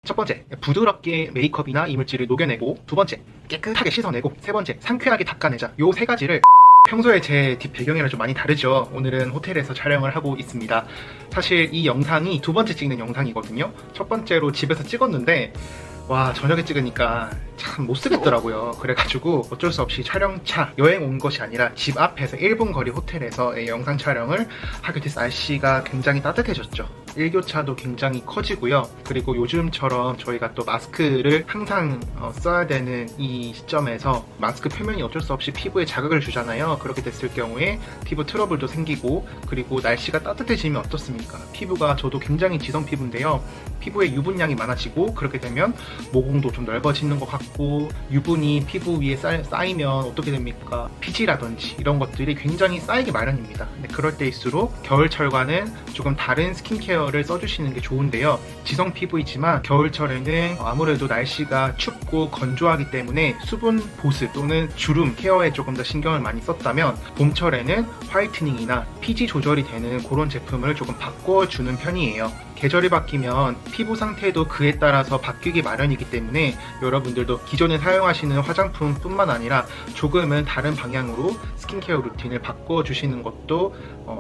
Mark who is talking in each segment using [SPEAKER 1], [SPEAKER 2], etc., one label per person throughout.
[SPEAKER 1] 첫 번째, 부드럽게 메이크업이나 이물질을 녹여내고, 두 번째, 깨끗하게 씻어내고, 세 번째, 상쾌하게 닦아내자. 요 세 가지를 평소에 제 뒷 배경이랑 좀 많이 다르죠. 오늘은 호텔에서 촬영을 하고 있습니다. 사실 이 영상이 두 번째 찍는 영상이거든요. 첫 번째로 집에서 찍었는데 와, 저녁에 찍으니까 참 못쓰겠더라고요. 그래가지고 어쩔 수 없이 촬영차 여행 온 것이 아니라 집 앞에서 1분 거리 호텔에서 영상 촬영을 하게 됐어요. 날씨가 굉장히 따뜻해졌죠. 일교차도 굉장히 커지고요. 그리고 요즘처럼 저희가 또 마스크를 항상 써야 되는 이 시점에서 마스크 표면이 어쩔 수 없이 피부에 자극을 주잖아요. 그렇게 됐을 경우에 피부 트러블도 생기고, 그리고 날씨가 따뜻해지면 어떻습니까? 피부가, 저도 굉장히 지성 피부인데요. 피부에 유분량이 많아지고, 그렇게 되면 모공도 좀 넓어지는 것 같고, 유분이 피부 위에 쌓이면 어떻게 됩니까? 피지라든지 이런 것들이 굉장히 쌓이기 마련입니다. 근데 그럴 때일수록 겨울철과는 조금 다른 스킨케어를 써주시는 게 좋은데요. 지성 피부이지만 겨울철에는 아무래도 날씨가 춥고 건조하기 때문에 수분 보습 또는 주름 케어에 조금 더 신경을 많이 썼다면, 봄철에는 화이트닝이나 피지 조절이 되는 그런 제품을 조금 바꿔주는 편이에요. 계절이 바뀌면 피부 상태도 그에 따라서 바뀌기 마련이기 때문에 여러분들도 기존에 사용하시는 화장품 뿐만 아니라 조금은 다른 방향으로 스킨케어 루틴을 바꿔주시는 것도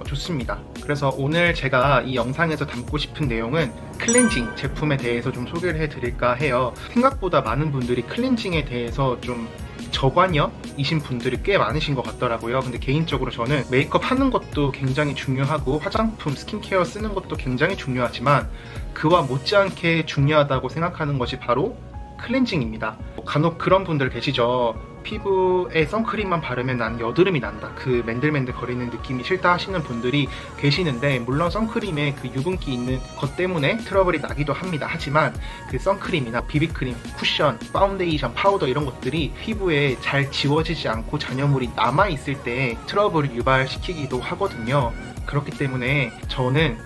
[SPEAKER 1] 좋습니다. 그래서 오늘 제가 이 영상에서 담고 싶은 내용은 클렌징 제품에 대해서 좀 소개를 해드릴까 해요. 생각보다 많은 분들이 클렌징에 대해서 좀 저관여이신 분들이 꽤 많으신 것 같더라고요. 근데 개인적으로 저는 메이크업 하는 것도 굉장히 중요하고 화장품, 스킨케어 쓰는 것도 굉장히 중요하지만 그와 못지않게 중요하다고 생각하는 것이 바로 클렌징입니다. 간혹 그런 분들 계시죠. 피부에 선크림만 바르면 난 여드름이 난다, 그 맨들맨들 거리는 느낌이 싫다 하시는 분들이 계시는데, 물론 선크림에 그 유분기 있는 것 때문에 트러블이 나기도 합니다. 하지만 그 선크림이나 비비크림, 쿠션, 파운데이션, 파우더 이런 것들이 피부에 잘 지워지지 않고 잔여물이 남아있을 때 트러블을 유발시키기도 하거든요. 그렇기 때문에 저는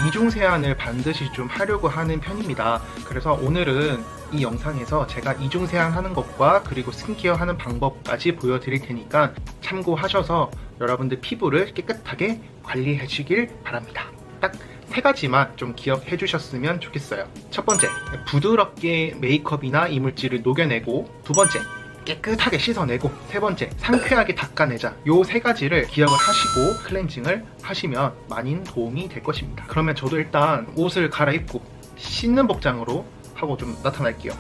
[SPEAKER 1] 이중 세안을 반드시 좀 하려고 하는 편입니다. 그래서 오늘은 이 영상에서 제가 이중 세안하는 것과 그리고 스킨케어 하는 방법까지 보여드릴 테니까 참고하셔서 여러분들 피부를 깨끗하게 관리해 주길 바랍니다. 딱 세 가지만 좀 기억해 주셨으면 좋겠어요. 첫 번째, 부드럽게 메이크업이나 이물질을 녹여내고, 두 번째, 깨끗하게 씻어내고, 세 번째, 상쾌하게 닦아내자. 요 세 가지를 기억을 하시고 클렌징을 하시면 많은 도움이 될 것입니다. 그러면 저도 일단 옷을 갈아입고 씻는 복장으로 하고 좀 나타날게요.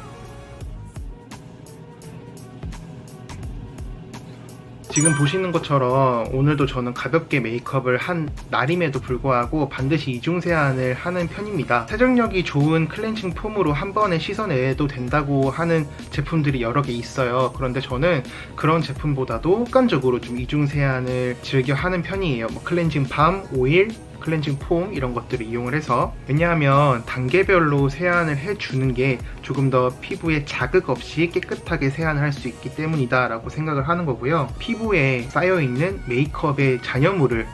[SPEAKER 1] 지금 보시는 것처럼 오늘도 저는 가볍게 메이크업을 한 날임에도 불구하고 반드시 이중 세안을 하는 편입니다. 세정력이 좋은 클렌징 폼으로 한 번에 씻어내도 된다고 하는 제품들이 여러 개 있어요. 그런데 저는 그런 제품보다도 습관적으로 좀 이중 세안을 즐겨 하는 편이에요. 클렌징 밤, 오일, 클렌징 폼 이런 것들을 이용을 해서. 왜냐하면 단계별로 세안을 해주는 게 조금 더 피부에 자극 없이 깨끗하게 세안을 할 수 있기 때문이다 라고 생각을 하는 거고요. 피부에 쌓여있는 메이크업의 잔여물을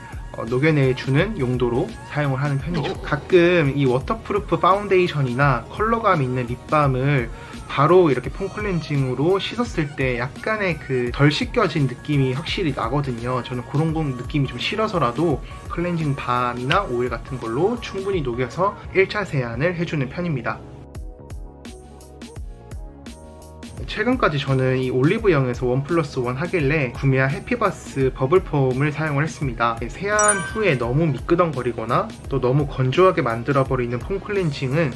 [SPEAKER 1] 녹여내주는 용도로 사용을 하는 편이죠. 가끔 이 워터프루프 파운데이션이나 컬러감 있는 립밤을 바로 이렇게 폼 클렌징으로 씻었을 때 약간의 그 덜 씻겨진 느낌이 확실히 나거든요. 저는 그런 느낌이 좀 싫어서라도 클렌징 밤이나 오일 같은 걸로 충분히 녹여서 1차 세안을 해주는 편입니다. 최근까지 저는 이 올리브영에서 1+1 하길래 구매한 해피바스 버블폼을 사용을 했습니다. 세안 후에 너무 미끄덩거리거나 또 너무 건조하게 만들어버리는 폼 클렌징은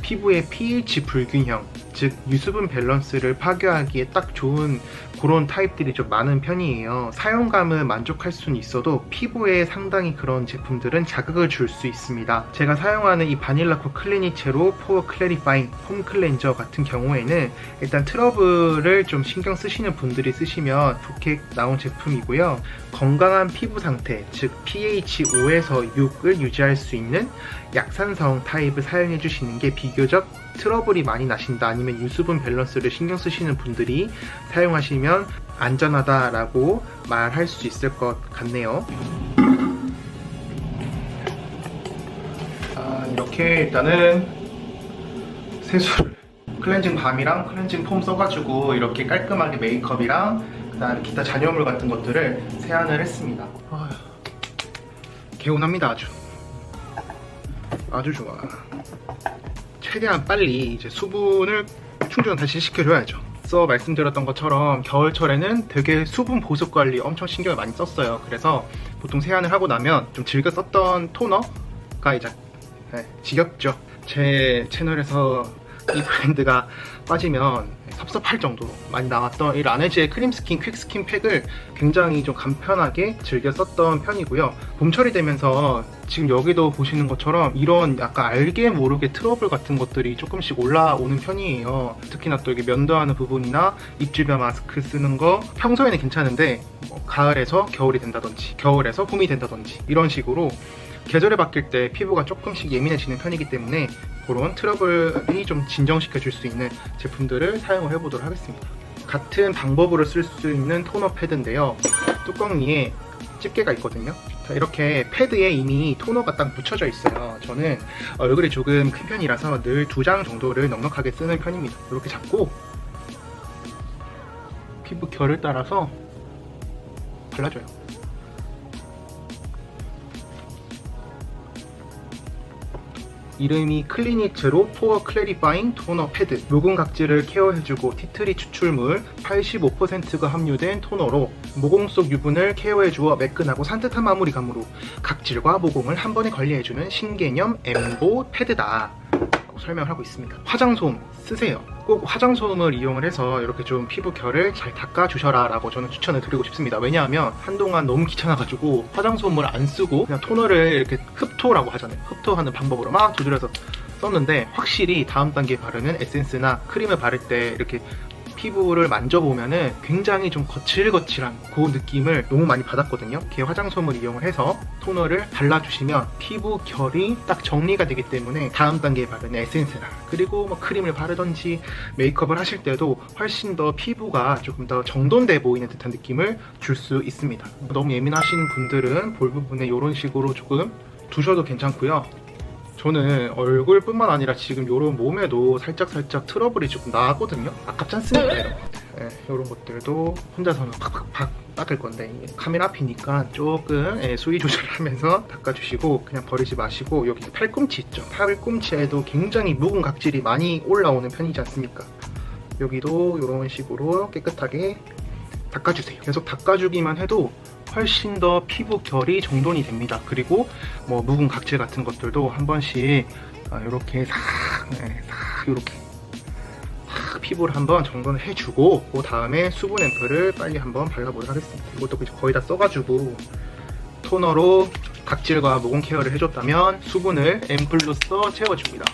[SPEAKER 1] 피부의 pH 불균형, 즉 유수분 밸런스를 파괴하기에 딱 좋은 그런 타입들이 좀 많은 편이에요. 사용감은 만족할 수는 있어도 피부에 상당히 그런 제품들은 자극을 줄 수 있습니다. 제가 사용하는 이 바닐라코 클리니체로 포어 클래리파잉 폼 클렌저 같은 경우에는 일단 트러블을 좀 신경 쓰시는 분들이 쓰시면 좋게 나온 제품이고요. 건강한 피부 상태, 즉 pH 5에서 6을 유지할 수 있는 약산성 타입을 사용해 주시는 게 비교적 트러블이 많이 나신다, 아니면 유수분 밸런스를 신경 쓰시는 분들이 사용하시면 안전하다라고 말할 수 있을 것 같네요. 이렇게 일단은 세수를 클렌징 밤이랑 클렌징 폼 써가지고 이렇게 깔끔하게 메이크업이랑 그다음에 기타 잔여물 같은 것들을 세안을 했습니다. 개운합니다. 아주 좋아. 최대한 빨리 이제 수분을 충전 다시 시켜줘야죠. 앞서 말씀드렸던 것처럼 겨울철에는 되게 수분 보습 관리 엄청 신경을 많이 썼어요. 그래서 보통 세안을 하고 나면 좀 즐겨 썼던 토너가 이제 지겹죠. 제 채널에서 이 브랜드가 빠지면 섭섭할 정도로 많이 나왔던 이 라네즈의 크림스킨 퀵스킨 팩을 굉장히 좀 간편하게 즐겨 썼던 편이고요. 봄철이 되면서 지금 여기도 보시는 것처럼 이런 약간 알게 모르게 트러블 같은 것들이 조금씩 올라오는 편이에요. 특히나 또 이게 면도하는 부분이나 입 주변 마스크 쓰는 거 평소에는 괜찮은데 뭐 가을에서 겨울이 된다든지 겨울에서 봄이 된다든지 이런 식으로 계절이 바뀔 때 피부가 조금씩 예민해지는 편이기 때문에 그런 트러블이 좀 진정시켜 줄 수 있는 제품들을 사용을 해보도록 하겠습니다. 같은 방법으로 쓸 수 있는 토너 패드인데요. 뚜껑 위에 집게가 있거든요. 자, 이렇게 패드에 이미 토너가 딱 묻혀져 있어요. 저는 얼굴이 조금 큰 편이라서 늘 2장 정도를 넉넉하게 쓰는 편입니다. 이렇게 잡고 피부 결을 따라서 발라줘요. 이름이 클리닉 제로 포어 클래리파잉 토너 패드. 모공 각질을 케어해주고 티트리 추출물 85%가 함유된 토너로 모공 속 유분을 케어해주어 매끈하고 산뜻한 마무리감으로 각질과 모공을 한 번에 관리해주는 신개념 엠보 패드다 라고 설명을 하고 있습니다. 화장솜 쓰세요. 꼭 화장솜을 이용을 해서 이렇게 좀 피부 결을 잘 닦아주셔라 라고 저는 추천을 드리고 싶습니다. 왜냐하면 한동안 너무 귀찮아가지고 화장솜을 안 쓰고 그냥 토너를 이렇게 흡토라고 하잖아요. 흡토하는 방법으로 막 두드려서 썼는데 확실히 다음 단계 바르는 에센스나 크림을 바를 때 이렇게 피부를 만져보면은 굉장히 좀 거칠거칠한 그 느낌을 너무 많이 받았거든요. 이렇게 화장솜을 이용을 해서 토너를 발라주시면 피부 결이 딱 정리가 되기 때문에 다음 단계에 바르는 에센스나 그리고 뭐 크림을 바르던지 메이크업을 하실 때도 훨씬 더 피부가 조금 더 정돈돼 보이는 듯한 느낌을 줄 수 있습니다. 너무 예민하신 분들은 볼 부분에 이런 식으로 조금 두셔도 괜찮고요. 저는 얼굴뿐만 아니라 지금 이런 몸에도 살짝 트러블이 조금 나거든요. 아깝지 않습니까? 이런 거. 네, 이런 것들도 혼자서는 팍팍팍 닦을 건데 카메라 앞이니까 조금 수위 조절하면서 닦아주시고 그냥 버리지 마시고 여기 팔꿈치 있죠? 팔꿈치에도 굉장히 묵은 각질이 많이 올라오는 편이지 않습니까? 여기도 이런 식으로 깨끗하게 닦아주세요. 계속 닦아주기만 해도 훨씬 더 피부 결이 정돈이 됩니다. 그리고 뭐 묵은 각질 같은 것들도 한 번씩 이렇게 싹 이렇게 피부를 한번 정돈을 해주고 그 다음에 수분 앰플을 빨리 한번 발라보도록 하겠습니다. 이것도 거의 다 써가지고 토너로 각질과 모공 케어를 해줬다면 수분을 앰플로써 채워줍니다.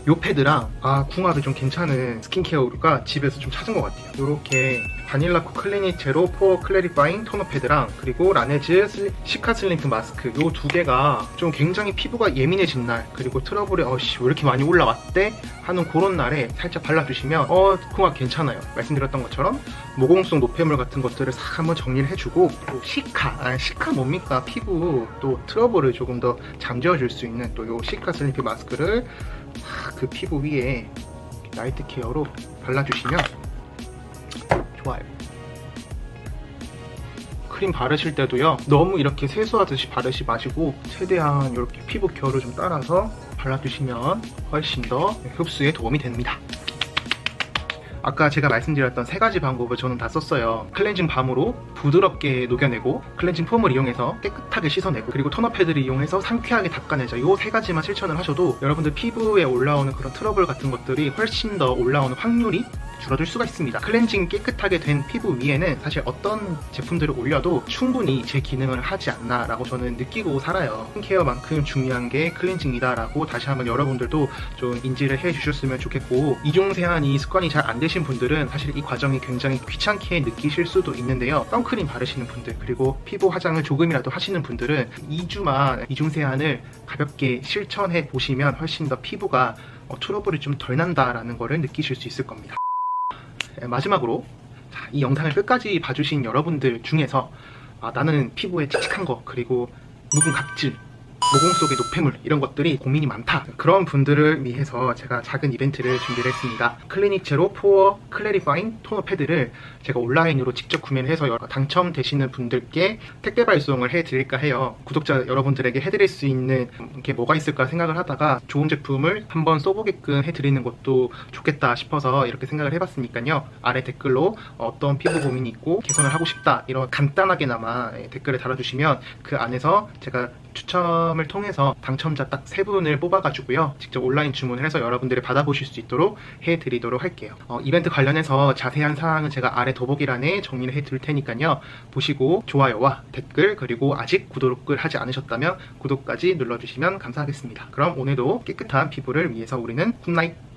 [SPEAKER 1] 요 패드랑 궁합이 좀 괜찮은 스킨케어가 집에서 좀 찾은 것 같아요. 이렇게 바닐라코 클리닉 제로 포어 클래리파잉 토너 패드랑 그리고 라네즈 시카 슬림프 마스크 요 두 개가 좀 굉장히 피부가 예민해진 날 그리고 트러블이 왜 이렇게 많이 올라왔대? 하는 그런 날에 살짝 발라주시면 궁합 괜찮아요. 말씀드렸던 것처럼 모공 속 노폐물 같은 것들을 싹 한번 정리를 해주고 또 시카 뭡니까? 피부 또 트러블을 조금 더 잠재워줄 수 있는 또 요 시카 슬림프 마스크를 그 피부 위에 나이트 케어로 발라주시면 좋아요. 크림 바르실 때도요 너무 이렇게 세수하듯이 바르지 마시고 최대한 이렇게 피부 결을 좀 따라서 발라주시면 훨씬 더 흡수에 도움이 됩니다. 아까 제가 말씀드렸던 3가지 방법을 저는 다 썼어요. 클렌징 밤으로 부드럽게 녹여내고 클렌징 폼을 이용해서 깨끗하게 씻어내고 그리고 토너 패드를 이용해서 상쾌하게 닦아내자. 이 3가지만 실천을 하셔도 여러분들 피부에 올라오는 그런 트러블 같은 것들이 훨씬 더 올라오는 확률이 줄어들 수가 있습니다. 클렌징 깨끗하게 된 피부 위에는 사실 어떤 제품들을 올려도 충분히 제 기능을 하지 않나 라고 저는 느끼고 살아요. 스킨케어만큼 중요한 게 클렌징이다 라고 다시 한번 여러분들도 좀 인지를 해 주셨으면 좋겠고 이중 세안이 습관이 잘 안 되신 분들은 사실 이 과정이 굉장히 귀찮게 느끼실 수도 있는데요. 선크림 바르시는 분들 그리고 피부 화장을 조금이라도 하시는 분들은 2주만 이중 세안을 가볍게 실천해 보시면 훨씬 더 피부가 트러블이 좀 덜 난다라는 거를 느끼실 수 있을 겁니다. 마지막으로 이 영상을 끝까지 봐주신 여러분들 중에서 나는 피부에 칙칙한 거 그리고 묵은 각질 모공 속의 노폐물 이런 것들이 고민이 많다, 그런 분들을 위해서 제가 작은 이벤트를 준비를 했습니다. 클리닉 제로 포어 클래리파잉 토너 패드를 제가 온라인으로 직접 구매를 해서 당첨되시는 분들께 택배 발송을 해드릴까 해요. 구독자 여러분들에게 해드릴 수 있는 게 뭐가 있을까 생각을 하다가 좋은 제품을 한번 써보게끔 해드리는 것도 좋겠다 싶어서 이렇게 생각을 해봤으니까요. 아래 댓글로 어떤 피부 고민이 있고 개선을 하고 싶다 이런 간단하게나마 댓글을 달아주시면 그 안에서 제가 추첨을 통해서 당첨자 딱 3분을 뽑아가지고요, 직접 온라인 주문을 해서 여러분들이 받아보실 수 있도록 해드리도록 할게요. 이벤트 관련해서 자세한 사항은 제가 아래 더보기란에 정리를 해둘 테니까요, 보시고 좋아요와 댓글, 그리고 아직 구독을 하지 않으셨다면 구독까지 눌러주시면 감사하겠습니다. 그럼 오늘도 깨끗한 피부를 위해서 우리는 굿나잇!